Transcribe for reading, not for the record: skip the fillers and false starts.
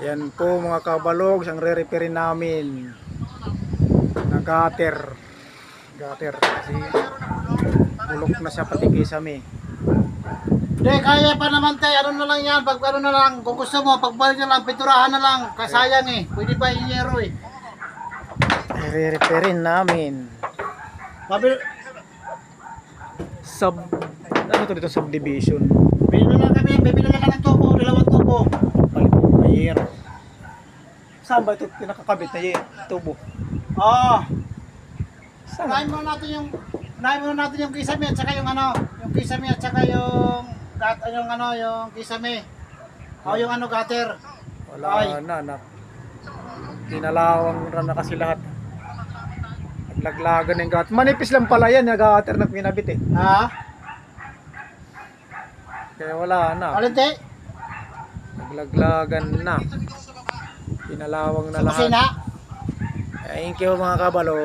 Yan po mga kabalog, ang re-repairin namin na gutter. Kasi bulok na siya pati kisame. Hindi, kaya pa naman tayo. Ano na lang yan, pag ano na lang, kung gusto mo, pagbalik na lang, pinturahan na lang. Kasayang eh, pwede pa inyero eh. Re-repairin namin. Mabil, Ano to dito, subdivision. bibili na lang kami, bibili na lang ng tubo, 2 tubo. Palit na year. Saan ba ito pinakakabit na tubo? Oo. Saan? Unahin muna natin yung kisame at saka yung ano, yung kisame at saka yung yung kisame. O yung ano gutter. Wala Ay. na, anak. Kinalawang na kasi lahat. Naglaglagan ng gutter. Manipis lang pala yan, yung gutter na pinabit eh. Ha? Kaya wala na. Alinte? Naglaglagan na. Kinalawang na Sa lahat. kusina? Thank you mga kabalo.